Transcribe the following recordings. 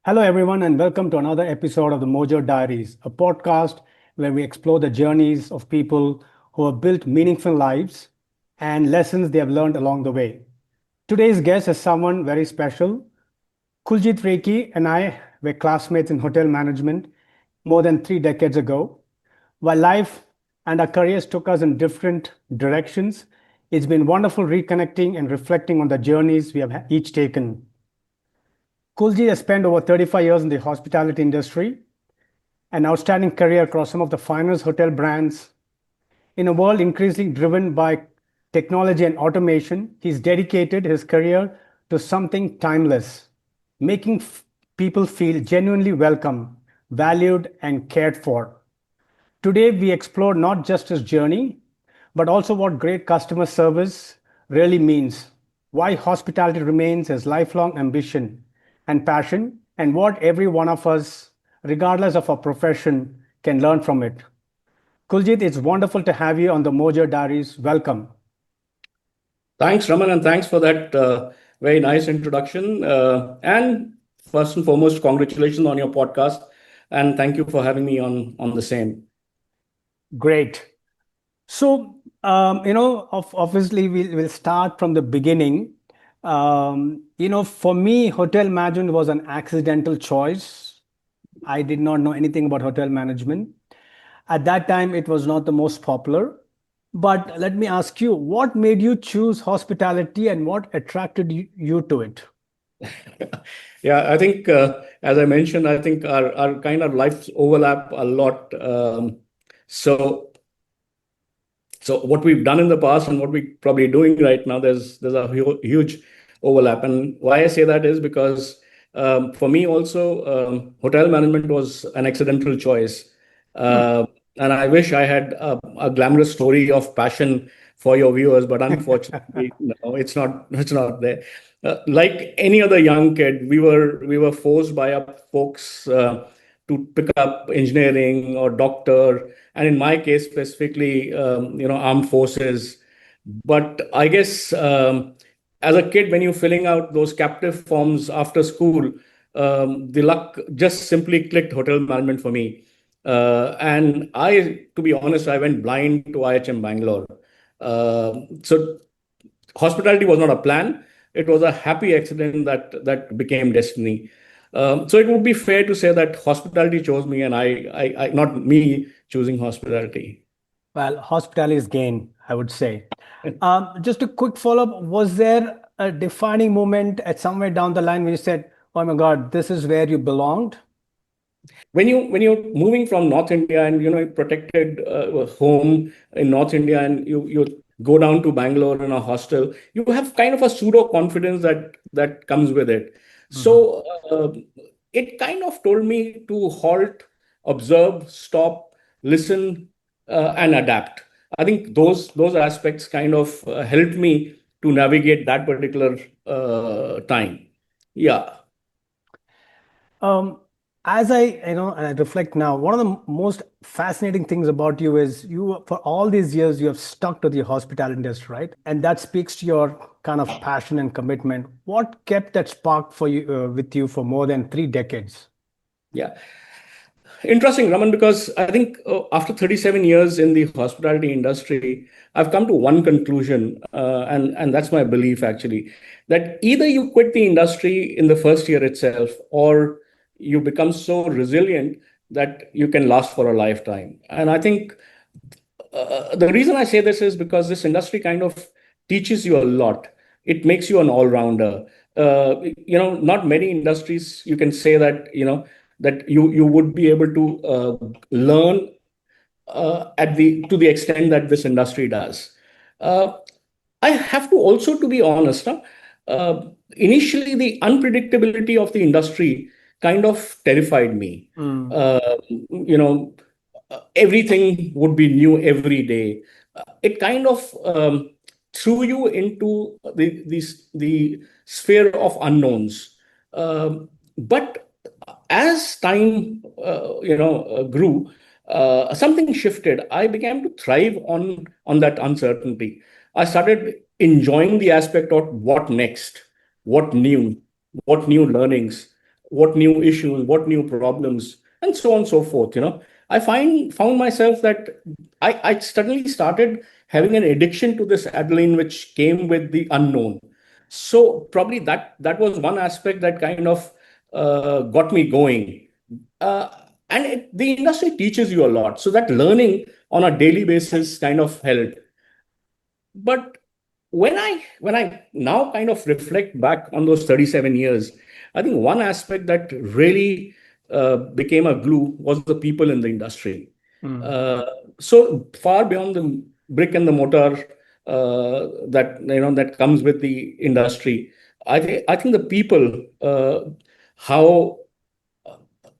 Hello, everyone, and welcome to another episode of the Mojo Diaries, a podcast where we explore the journeys of people who have built meaningful lives and lessons they have learned along the way. Today's guest is someone very special. Kuljit Rekhi and I were classmates in hotel management more than 3 decades ago. While life and our careers took us in different directions, it's been wonderful reconnecting and reflecting on the journeys we have each taken. Kuljit has spent over 35 years in the hospitality industry, an outstanding career across some of the finest hotel brands. In a world increasingly driven by technology and automation, he's dedicated his career to something timeless, making people feel genuinely welcome, valued, and cared for. Today, we explore not just his journey, but also what great customer service really means, why hospitality remains his lifelong ambition and passion, and what every one of us, regardless of our profession, can learn from it. Kuljit, it's wonderful to have you on the Mojo Diaries. Welcome. Thanks, Raman, and thanks for that very nice introduction. And first and foremost, congratulations on your podcast, and thank you for having me on the same. Great. So, obviously, we'll start from the beginning. For me, hotel management was an accidental choice. I did not know anything about hotel management. At that time, it was not the most popular. But let me ask you, what made you choose hospitality and what attracted you to it? Yeah, I think as I mentioned, I think our kind of lives overlap a lot. So so what we've done in the past and what we're probably doing right now, there's a huge overlap. And why I say that is because for me also, hotel management was an accidental choice. Hmm. And I wish I had a glamorous story of passion for your viewers, but unfortunately, no, it's not there. Like any other young kid, we were forced by our folks to pick up engineering or doctor, and in my case specifically, armed forces. But I guess as a kid, when you're filling out those captive forms after school, the luck just simply clicked hotel management for me. And to be honest, I went blind to IHM Bangalore. So hospitality was not a plan. It was a happy accident that became destiny. So it would be fair to say that hospitality chose me, and I not me choosing hospitality. Well, hospitality is gain, I would say. Just a quick follow-up. Was there a defining moment at somewhere down the line when you said, "Oh my God, this is where you belonged"? When you're moving from North India and protected home in North India, and you go down to Bangalore in a hostel, you have kind of a pseudo confidence that comes with it. Mhm. So it kind of told me to halt, observe, stop, listen, and adapt. I think those aspects kind of helped me to navigate that particular time. Yeah. Um, as I reflect now, one of the most fascinating things about you is for all these years, you have stuck to the hospitality industry, right? And that speaks to your kind of passion and commitment. What kept that spark for you, with you for more than 3 decades? Yeah. Interesting, Raman, because I think after 37 years in the hospitality industry, I've come to one conclusion, and that's my belief actually, that either you quit the industry in the first year itself, or you become so resilient that you can last for a lifetime. And I think the reason I say this is because this industry kind of teaches you a lot. It makes you an all-rounder. Not many industries you can say that you would be able to learn at the to the extent that this industry does. Uh, I have to also, to be honest, initially the unpredictability of the industry kind of terrified me. Mm. Uh, everything would be new every day. It kind of threw you into the sphere of unknowns. But as time grew, something shifted. I began to thrive on that uncertainty. I started enjoying the aspect of what next, what new learnings, what new issues, what new problems, and so on and so forth. I found myself that I suddenly started having an addiction to this adrenaline, which came with the unknown. So probably that was one aspect that kind of got me going. Uh, and the industry teaches you a lot, so that learning on a daily basis kind of helped. But when I now kind of reflect back on those 37 years, I think one aspect that really became a glue was the people in the industry. Mm. Uh, so far beyond the brick and the mortar that comes with the industry, I think the people, how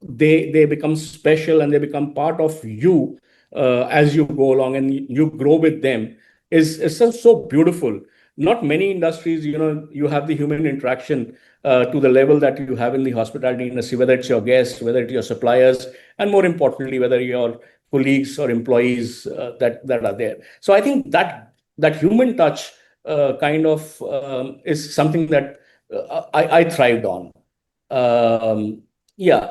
they become special and they become part of you as you go along and you grow with them is so beautiful. Not many industries, you have the human interaction to the level that you have in the hospitality industry, whether it's your guests, whether it's your suppliers, and more importantly, whether your colleagues or employees that are there. So I think that human touch kind of is something that I thrived on. Um, yeah,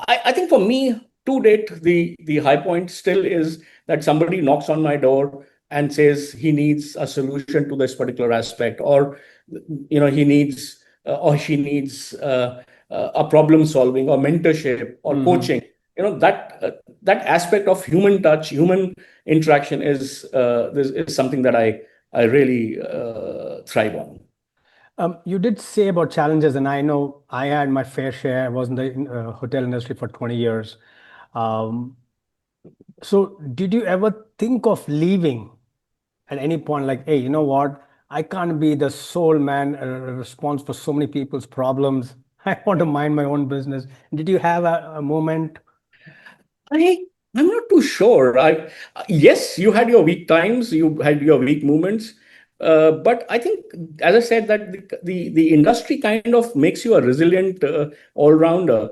I think for me, to date, the high point still is that somebody knocks on my door and says he needs a solution to this particular aspect, or he needs or she needs a problem solving or mentorship or Hmm. coaching. That aspect of human touch, human interaction is something that I really thrive on. You did say about challenges, and I know I had my fair share. I was in the hotel industry for 20 years. Um, so, did you ever think of leaving at any point? Like, hey, you know what? I can't be the sole man response for so many people's problems. I want to mind my own business. Did you have a moment? I I'm not too sure. I Yes, you had your weak times, you had your weak moments, but I think, as I said, that the industry kind of makes you a resilient all rounder.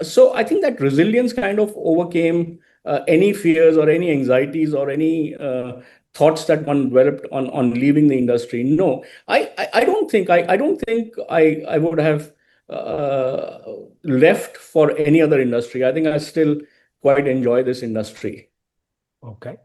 So I think that resilience kind of overcame any fears or any anxieties or any thoughts that one developed on leaving the industry. No, I don't think I would have uh, left for any other industry. I think I still quite enjoy this industry. Okay.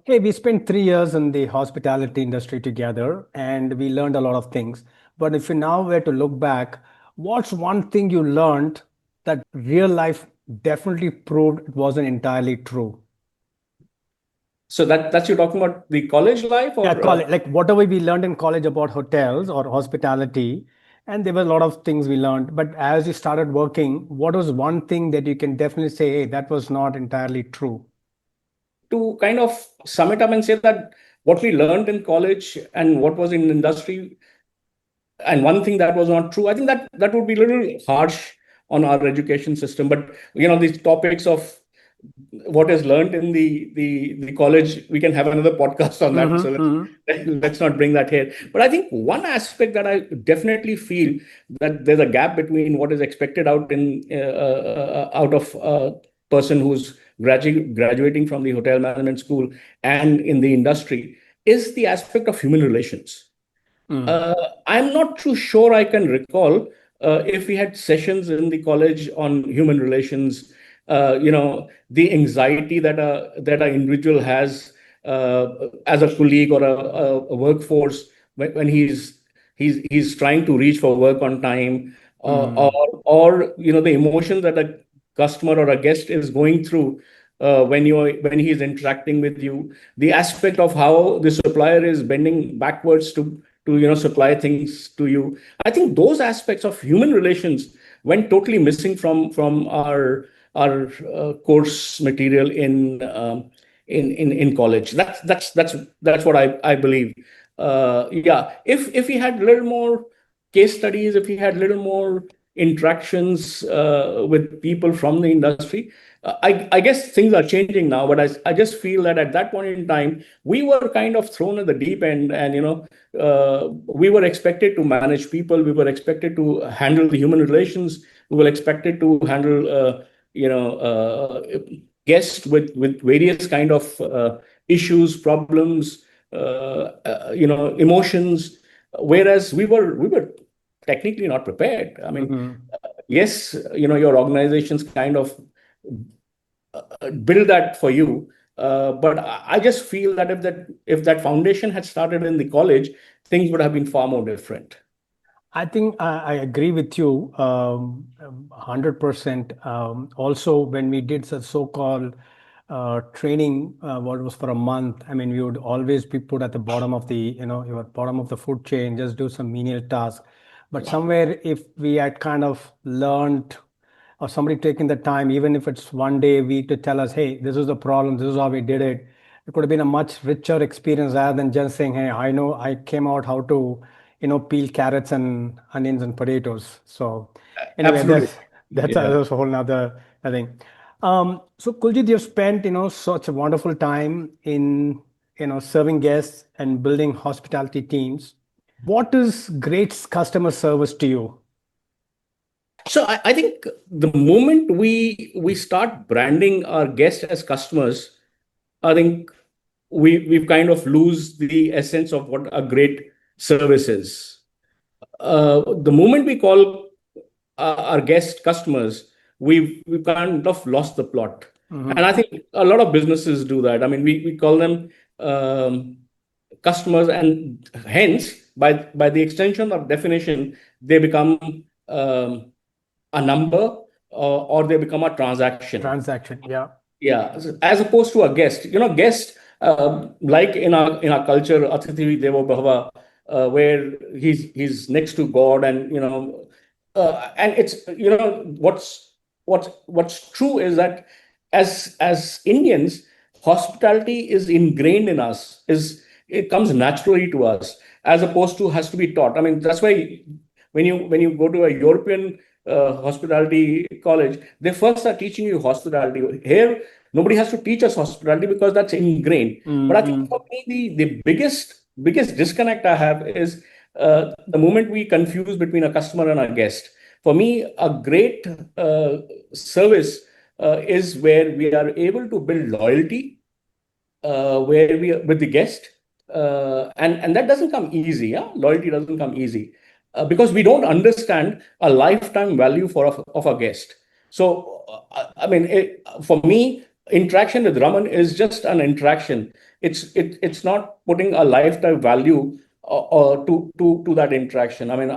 Hey, we spent 3 years in the hospitality industry together and we learned a lot of things. But if you now were to look back, what's one thing you learned that real life definitely proved it wasn't entirely true? So that's you're talking about the college life, Yeah, or college, like whatever we learned in college about hotels or hospitality, and there were a lot of things we learned. But as you started working, what was one thing that you can definitely say, hey, that was not entirely true? to kind of sum it up and say that what we learned in college and what was in industry, and one thing that was not true, I think that would be a little harsh on our education system. But these topics of what is learned in the college, we can have another podcast on that. So Mm-hmm. let's not bring that here. But I think one aspect that I definitely feel that there's a gap between what is expected out of a person who's graduating from the hotel management school and in the industry is the aspect of human relations. Mm-hmm. uh, I'm not too sure I can recall if we had sessions in the college on human relations. The anxiety that an individual has as a colleague or a workforce when he's trying to reach for work on time, Mm-hmm. or the emotion that a customer or a guest is going through when he's interacting with you, the aspect of how the supplier is bending backwards to supply things to you. I think those aspects of human relations went totally missing from our course material in college. That's what I believe. Yeah, if we had a little more case studies, if we had a little more interactions with people from the industry, I guess things are changing now. But I just feel that at that point in time, we were kind of thrown at the deep end, and we were expected to manage people, we were expected to handle the human relations, we were expected to handle guests with various kind of issues, problems, emotions, whereas we were technically not prepared. I mean, Mm-hmm. yes, your organizations kind of build that for you. But I just feel that if that foundation had started in the college, things would have been far more different. I think I agree with you 100%. Also, when we did such so-called training, what was for a month, I mean, we would always be put at the bottom of your bottom of the food chain, just do some menial tasks. But somewhere, if we had kind of learned, or somebody taking the time, even if it's one day a week, to tell us, hey, this is the problem, this is how we did it, it could have been a much richer experience rather than just saying, hey, I know I came out how to peel carrots and onions and potatoes. So anyway, Absolutely. that's Yeah. a whole nother thing. So Kuljit, you've spent such a wonderful time in serving guests and building hospitality teams. What is great customer service to you? So I think the moment we start branding our guests as customers, I think we've kind of lose the essence of what a great service is. The moment we call our guest customers, we've kind of lost the plot. And Mhm. I think a lot of businesses do that. I mean, we call them um, customers, and hence, by the extension of definition, they become um, a number, or they become a transaction. Transaction, yeah. Yeah, as opposed to a guest. Guest, like in our culture, Atithi Devo Bhava, where he's next to God, and and it's what's true is that as Indians, hospitality is ingrained in us. It comes naturally to us, as opposed to has to be taught. I mean, that's why when you go to a European hospitality college, they first are teaching you hospitality. Here, nobody has to teach us hospitality because that's ingrained. But I think Mm-hmm. for me, the biggest disconnect I have is the moment we confuse between a customer and a guest. For me, a great service is where we are able to build loyalty, where we with the guest, and that doesn't come easy. Yeah, loyalty doesn't come easy, because we don't understand a lifetime value of a guest. So I mean, for me, interaction with Raman is just an interaction. It's not putting a lifetime value to that interaction. I mean,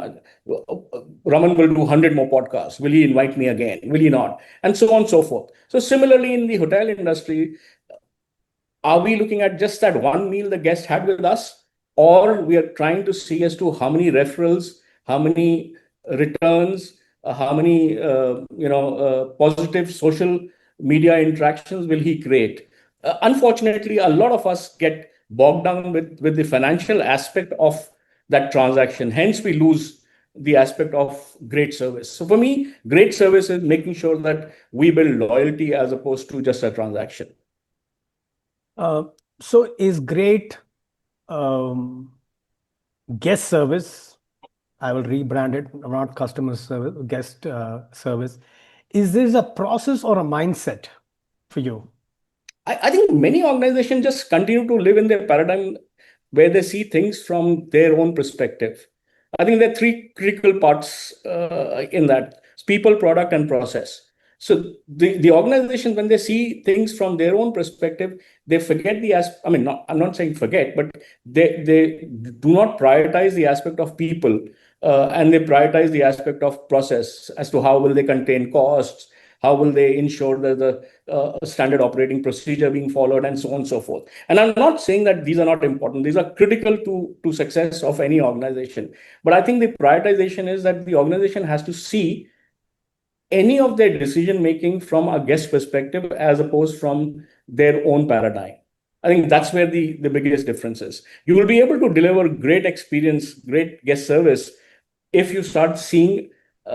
Raman will do 100 more podcasts. Will he invite me again? Will he not? And so on and so forth. So similarly, in the hotel industry, are we looking at just that one meal the guest had with us, or we are trying to see as to how many referrals, how many returns, how many positive social media interactions will he create? Unfortunately, a lot of us get bogged down with the financial aspect of that transaction. Hence, we lose the aspect of great service. So for me, great service is making sure that we build loyalty as opposed to just a transaction. Uh, so is great um, guest service, I will rebrand it, not customer service, guest service. Is this a process or a mindset for you? I think many organizations just continue to live in their paradigm where they see things from their own perspective. I think there are three critical parts in that: people, product, and process. So the organization, when they see things from their own perspective, they forget I mean, I'm not saying forget, but they do not prioritize the aspect of people, and they prioritize the aspect of process as to how will they contain costs, how will they ensure that the standard operating procedure being followed, and so on and so forth. And I'm not saying that these are not important. These are critical to success of any organization. But I think the prioritization is that the organization has to see any of their decision making from a guest perspective as opposed from their own paradigm. I think that's where the biggest difference is. You will be able to deliver great experience, great guest service, if you start seeing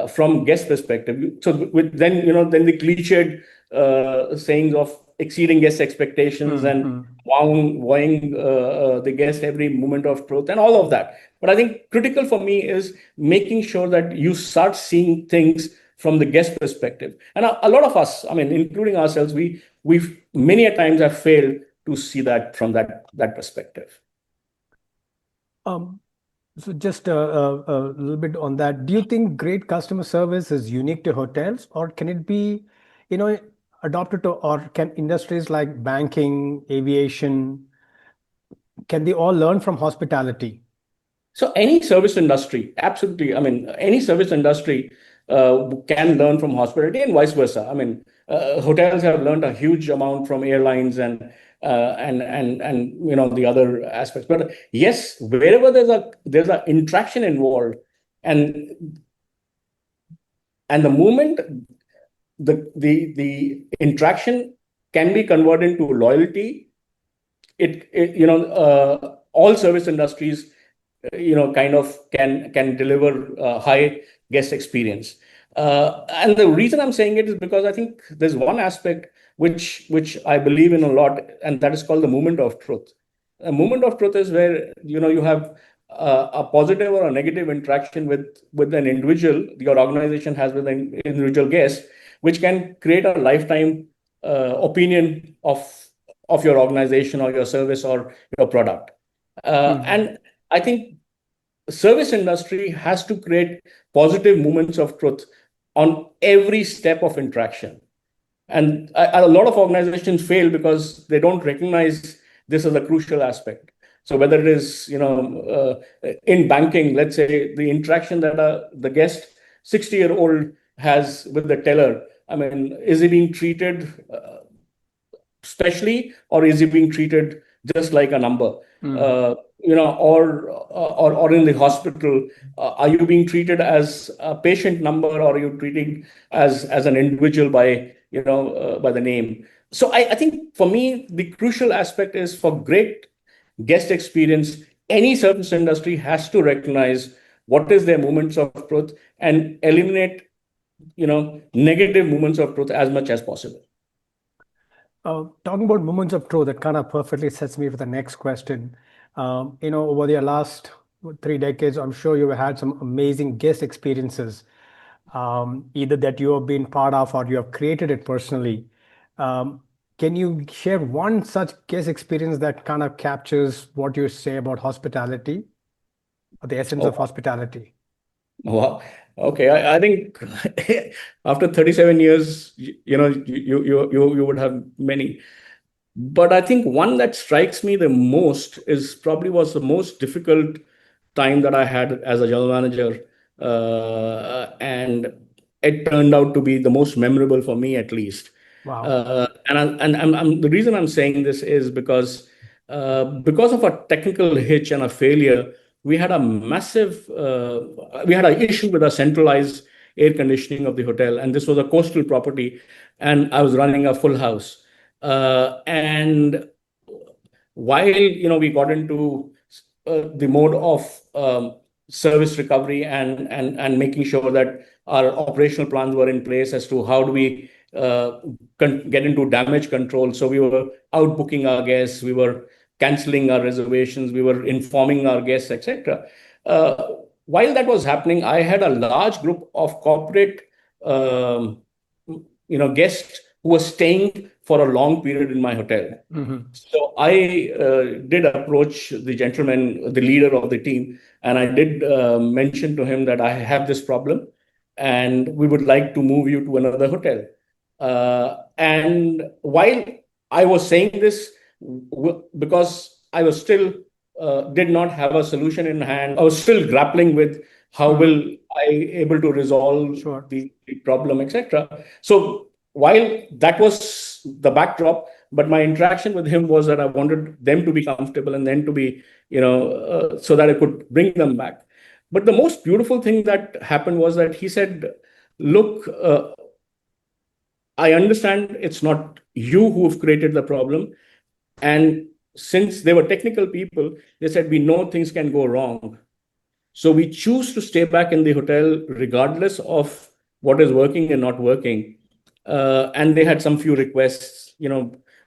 from guest perspective. So with then the cliched sayings of exceeding guest expectations and Mm-hmm. wowing the guest every moment of truth and all of that. But I think critical for me is making sure that you start seeing things from the guest perspective. And a lot of us, I mean, including ourselves, we've many a times have failed to see that from that perspective. So just a little bit on that. Do you think great customer service is unique to hotels, or can it be, you know, adopted to, or can industries like banking, aviation, can they all learn from hospitality? So any service industry, absolutely. I mean, any service industry can learn from hospitality and vice versa. I mean, hotels have learned a huge amount from airlines and the other aspects. But yes, wherever there's a interaction involved, and and the moment the interaction can be converted into loyalty, all service industries kind of can deliver high guest experience. And the reason I'm saying it is because I think there's one aspect which I believe in a lot, and that is called the moment of truth. A moment of truth is where you have a positive or a negative interaction with an individual your organization has with an individual guest, which can create a lifetime opinion of your organization or your service or your product. Mhm. And I think service industry has to create positive moments of truth on every step of interaction. And a lot of organizations fail because they don't recognize this as a crucial aspect. So whether it is in banking, let's say the interaction that the guest 60-year-old has with the teller, I mean, is he being treated specially, or is he being treated just like a number? Mhm. Or in the hospital, are you being treated as a patient number, or are you treating as an individual by the name? So I think for me the crucial aspect is, for great guest experience, any service industry has to recognize what is their moments of truth and eliminate negative moments of truth as much as possible. Talking about moments of truth, that kind of perfectly sets me for the next question. Over the last 3 decades, I'm sure you've had some amazing guest experiences, either that you have been part of or you have created it personally. Um, can you share one such guest experience that kind of captures what you say about hospitality, or the essence of Oh, hospitality? wow. Okay. I think after 37 years, you would have many. But I think one that strikes me the most is probably was the most difficult time that I had as a general manager. And it turned out to be the most memorable for me, at least. Wow. The reason I'm saying this is because of a technical hitch and a failure, we had an issue with a centralized air conditioning of the hotel, and this was a coastal property, and I was running a full house. And while we got into the mode of service recovery and making sure that our operational plans were in place as to how do we get into damage control. So we were out booking our guests, we were canceling our reservations, we were informing our guests, etc. Uh, while that was happening, I had a large group of corporate um, guests who were staying for a long period in my hotel. Hmm. So I did approach the gentleman, the leader of the team, and I did mention to him that I have this problem, and we would like to move you to another hotel. And while I was saying this, because I was still did not have a solution in hand, I was still grappling with how Hmm. will I able to resolve Sure. the problem, etc. So while that was the backdrop, but my interaction with him was that I wanted them to be comfortable and then to be, so that I could bring them back. But the most beautiful thing that happened was that he said, "Look, I understand it's not you who've created the problem, and since they were technical people, they said we know things can go wrong. So we choose to stay back in the hotel regardless of what is working and not working. And they had some few requests,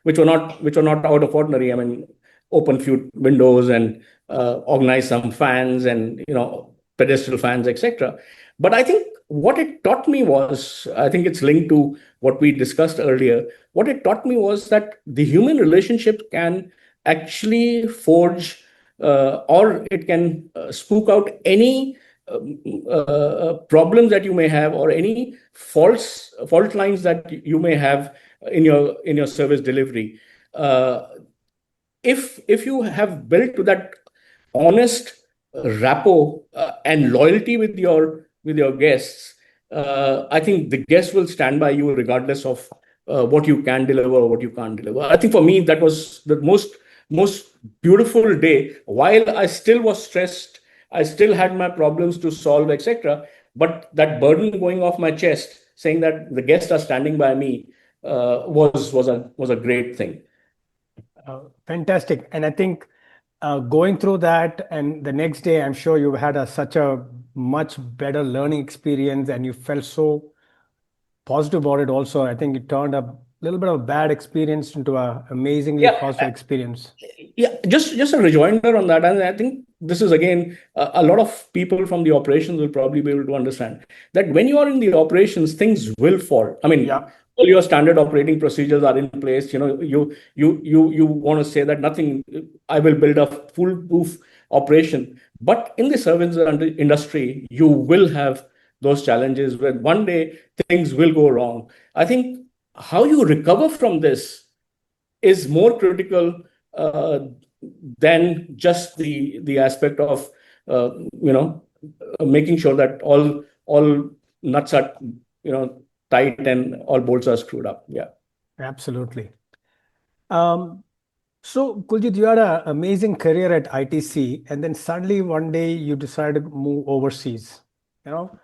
which were not out of ordinary. I mean, open few windows and organize some fans and pedestal fans, etc. But I think what it taught me was, I think it's linked to what we discussed earlier. What it taught me was that the human relationship can actually forge or it can spook out any problems that you may have, or any fault lines that you may have in your service delivery. Uh, if you have built to that honest rapport and loyalty with your guests, I think the guests will stand by you regardless of what you can deliver or what you can't deliver. I think for me that was the most beautiful day. While I still was stressed, I still had my problems to solve, etc. But that burden going off my chest, saying that the guests are standing by me, was a great thing. Fantastic. And I think going through that and the next day, I'm sure you had such a much better learning experience and you felt so positive about it also. I think it turned a little bit of a bad experience into a amazingly Yeah, positive experience. yeah, just a rejoinder on that, and I think this is again a lot of people from the operations will probably be able to understand that when you are in the operations, things will fall. I mean, Yeah, all your standard operating procedures are in place. You know, you want to say that nothing. I will build a foolproof operation, but in the service industry, you will have those challenges where one day things will go wrong. I think how you recover from this is more critical uh, than just the aspect of uh, you know making sure that all nuts are tight and all bolts are screwed up. Yeah. absolutely. Um, so, Kuljit, you had an amazing career at ITC, and then suddenly one day you decided to move overseas. You know,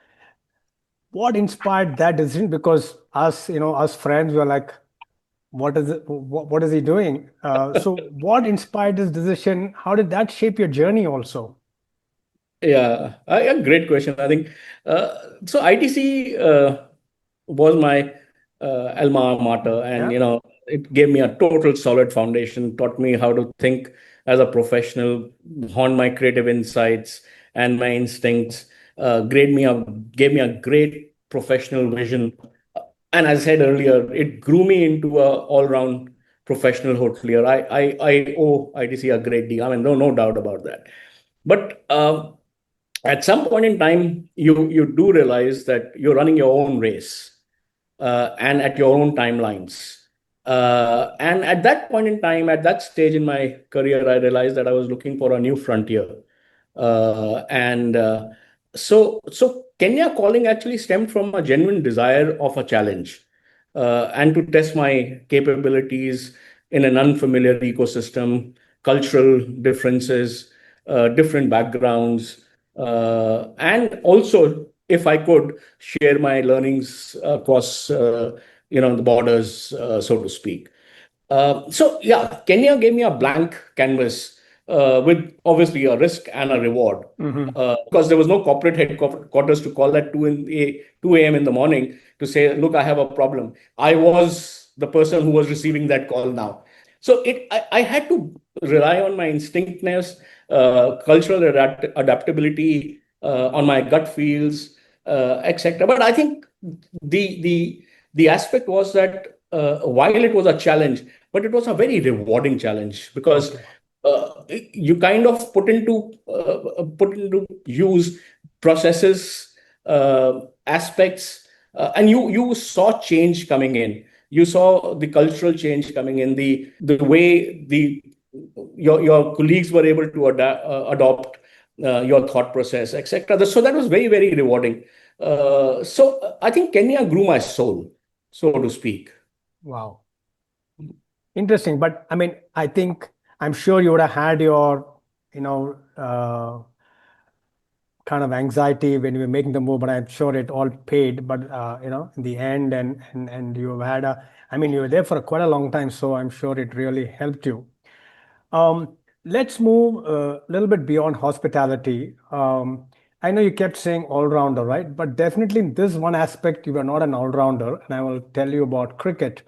what inspired that decision? Because us, us friends were like, what is he doing? So what inspired this decision? How did that shape your journey also? Yeah, a great question. I think so. ITC was my alma mater, and Yeah, it gave me a total solid foundation. Taught me how to think as a professional, honed my creative insights and my instincts. Gave me a great professional vision, and as I said earlier, it grew me into a all-round professional hotelier. I owe ITC a great deal. I mean, no doubt about that. But at some point in time, you do realize that you're running your own race and at your own timelines. And at that point in time, at that stage in my career, I realized that I was looking for a new frontier. And so Kenya calling actually stemmed from a genuine desire of a challenge and to test my capabilities in an unfamiliar ecosystem, cultural differences, different backgrounds, and also, if I could, share my learnings across the borders, so to speak. So yeah, Kenya gave me a blank canvas with obviously a risk and a reward. hmm, Because there was no corporate headquarters to call at 2 a.m. in the morning to say, look, I have a problem. I was the person who was receiving that call now. So I had to rely on my instinctness, cultural adaptability, on my gut feels, etc. But I think the the the aspect was that while it was a challenge, but it was a very rewarding challenge because okay, you kind of put into use processes, aspects, and you saw change coming in. You saw the cultural change coming in, the way your colleagues were able to adopt your thought process, etc. So that was very, very rewarding. So I think Kenya grew my soul, so to speak. wow, interesting. But I mean, I think I'm sure you would have had your, kind of anxiety when you were making the move, but I'm sure it all paid. But in the end, and you had I mean, you were there for quite a long time, so I'm sure it really helped you. Let's move a little bit beyond hospitality. I know you kept saying all-rounder, right? But definitely in this one aspect, you were not an all-rounder, and I will tell you about cricket.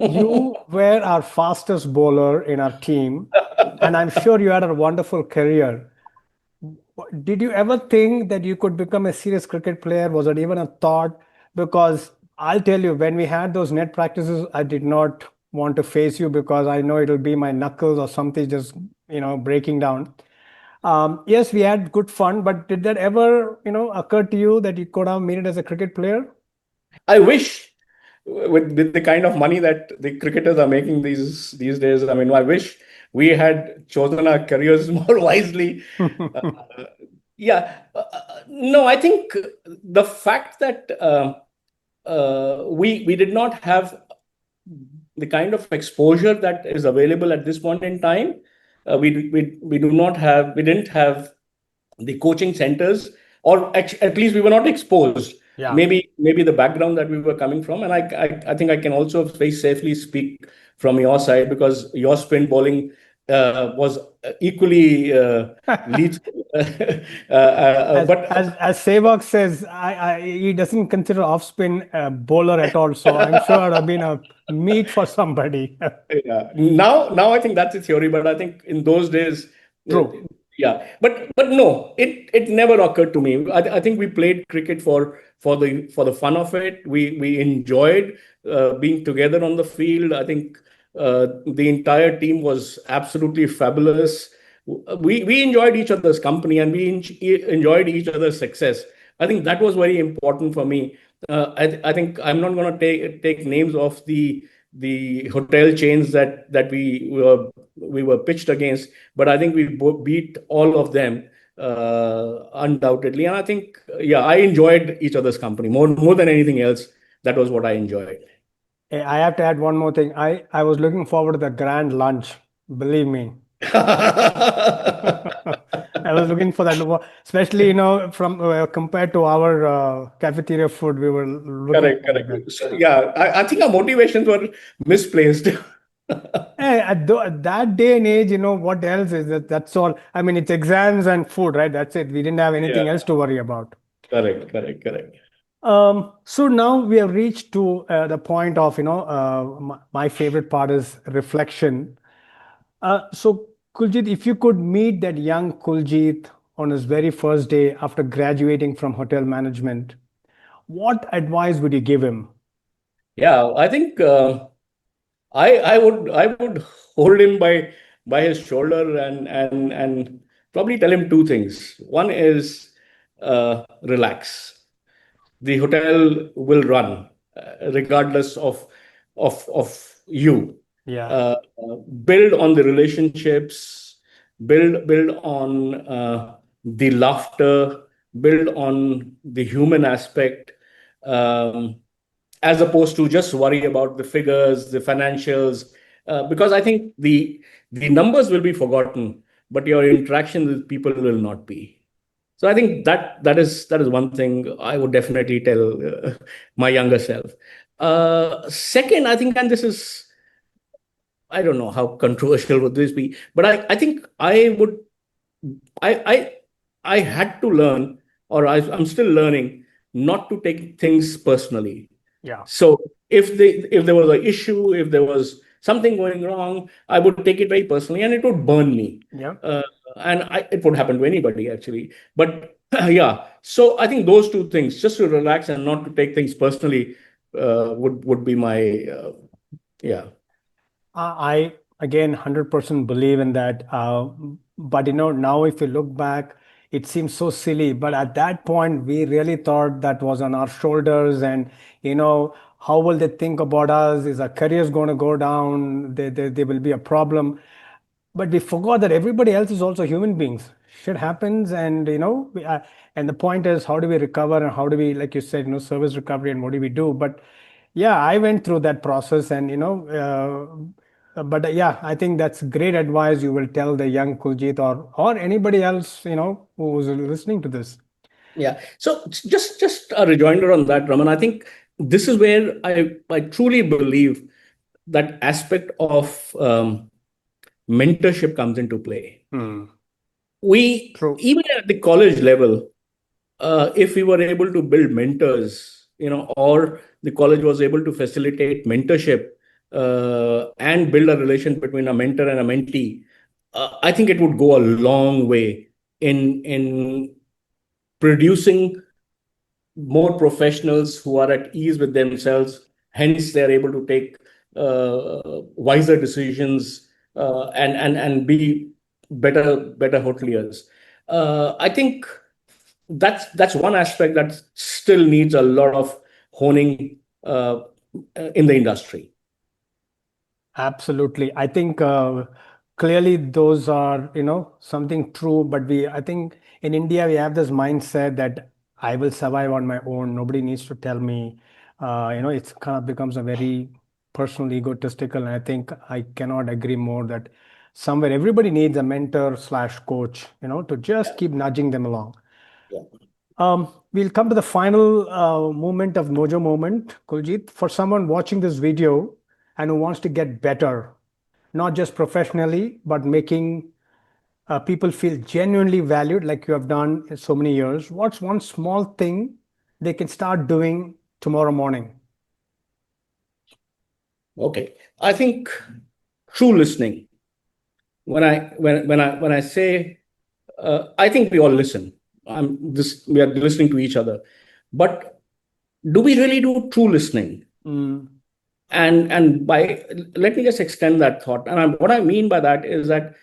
You were our fastest bowler in our team, and I'm sure you had a wonderful career. Did you ever think that you could become a serious cricket player? Was it even a thought? Because I'll tell you, when we had those net practices, I did not want to face you because I know it'll be my knuckles or something just breaking down. Yes, we had good fun, but did that ever, occur to you that you could have made it as a cricket player? I wish with the kind of money that the cricketers are making these days. I mean, I wish we had chosen our careers more wisely. Uh, yeah, no, I think the fact that we did not have the kind of exposure that is available at this point in time. We do not have we didn't have the coaching centers, or at least we were not exposed. Yeah. Maybe the background that we were coming from, and I think I can also very safely speak from your side, because your spin bowling was equally lethal. As But as as Sehwag says, he doesn't consider off spin a bowler at all. So I'm sure I've been a meat for somebody. Yeah. Now I think that's a theory, but I think in those days, uh, True. yeah. But no, it never occurred to me. I think we played cricket for the fun of it. We enjoyed being together on the field. I think the entire team was absolutely fabulous. We enjoyed each other's company, and we enjoyed each other's success. I think that was very important for me. I think I'm not going to take names of the hotel chains that we were pitched against, but I think we beat all of them undoubtedly. And I think, yeah, I enjoyed each other's company more than anything else. That was what I enjoyed. I have to add one more thing. I was looking forward to the grand lunch. Believe me. I was looking for that, especially from compared to our cafeteria food, we were looking Correct, forward correct. to that. So, yeah, I think our motivations were misplaced. At that day and age, what else is that? That's all. I mean, it's exams and food, right? That's it. We didn't have Yeah, anything else to worry about. correct, correct, correct. So now we have reached to the point of, my favorite part is reflection. So, Kuljit, if you could meet that young Kuljit on his very first day after graduating from hotel management, what advice would you give him? Yeah, I think I would hold him by his shoulder, and probably tell him two things. One is relax. The hotel will run regardless of you. Yeah, Uh, Build on the relationships, build on the laughter, build on the human aspect. Um, as opposed to just worry about the figures, the financials, because I think the numbers will be forgotten, but your interaction with people will not be. So I think that is one thing I would definitely tell my younger self. Second, I think, and this is, I don't know how controversial would this be, but I think I I had to learn, or I'm still learning, not to take things personally. yeah, So if there was an issue, if there was something going wrong, I would take it very personally, and it would burn me. yeah. Uh, and it would happen to anybody, actually. But yeah, so I think those two things, just to relax and not to take things personally, would be my yeah. I again 100% believe in that. But now if you look back, it seems so silly. But at that point, we really thought that was on our shoulders, and how will they think about us? Is our careers going to go down? There will be a problem. But we forgot that everybody else is also human beings. Shit happens, and and the point is, how do we recover, and how do we, like you said, service recovery, and what do we do? But yeah, I went through that process, and but yeah, I think that's great advice you will tell the young Kuljit, or anybody else who's listening to this. Yeah. So just a rejoinder on that, Raman. I think this is where I truly believe that aspect of mentorship comes into play. Hmm. We, True. even at the college level, if we were able to build mentors, or the college was able to facilitate mentorship and build a relation between a mentor and a mentee, I think it would go a long way in producing more professionals who are at ease with themselves. Hence, they're able to take wiser decisions, and be better hoteliers. I think that's one aspect that still needs a lot of honing in the industry. Absolutely. I think clearly those are, something true. But I think in India, we have this mindset that I will survive on my own. Nobody needs to tell me. It's kind of becomes a very personal, egotistical. And I think I cannot agree more that somewhere everybody needs a mentor slash coach, to Yeah, just keep nudging them along. yeah. We'll come to the final moment of Mojo moment, Kuljit. For someone watching this video and who wants to get better, not just professionally, but making people feel genuinely valued, like you have done in so many years, what's one small thing they can start doing tomorrow morning? Okay. I think true listening. When I say, I think we all listen. We are listening to each other, but do we really do true listening? Mm, And by let me just extend that thought. And what I mean by that is that,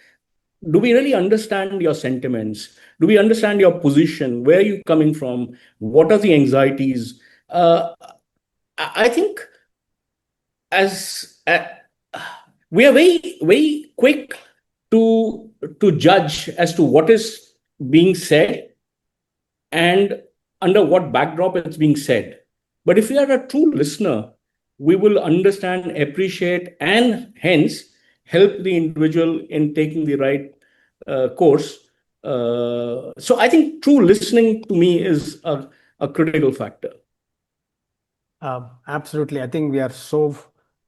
do we really understand your sentiments? Do we understand your position? Where are you coming from? What are the anxieties? I think as we are very quick to judge as to what is being said and under what backdrop it's being said. But if we are a true listener, we will understand, appreciate, and hence help the individual in taking the right course. So I think true listening to me is a critical factor. Absolutely. I think we are so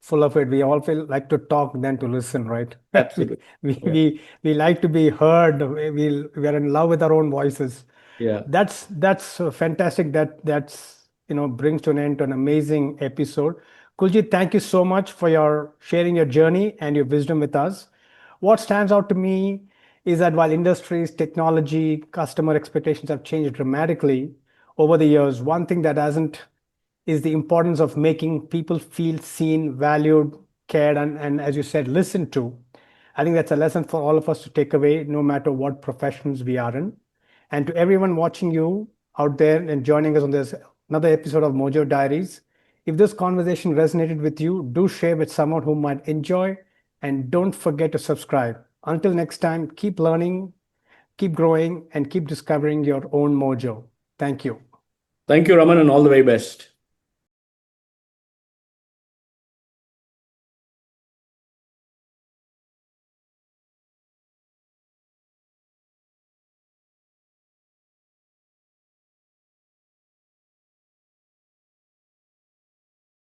full of it. We all feel like to talk than to listen, right? we, Absolutely. we, Yeah. we, we like to be heard. We are in love with our own voices. Yeah. That's fantastic. That's brings to an end to an amazing episode. Kuljit, thank you so much for your sharing your journey and your wisdom with us. What stands out to me is that while industries, technology, customer expectations have changed dramatically over the years, one thing that hasn't is the importance of making people feel seen, valued, cared, and as you said, listened to. I think that's a lesson for all of us to take away, no matter what professions we are in. And to everyone watching you out there and joining us on this another episode of Mojo Diaries, if this conversation resonated with you, do share with someone who might enjoy, and don't forget to subscribe. Until next time, keep learning, keep growing, and keep discovering your own mojo. Thank you. Thank you, Raman, and all the very best.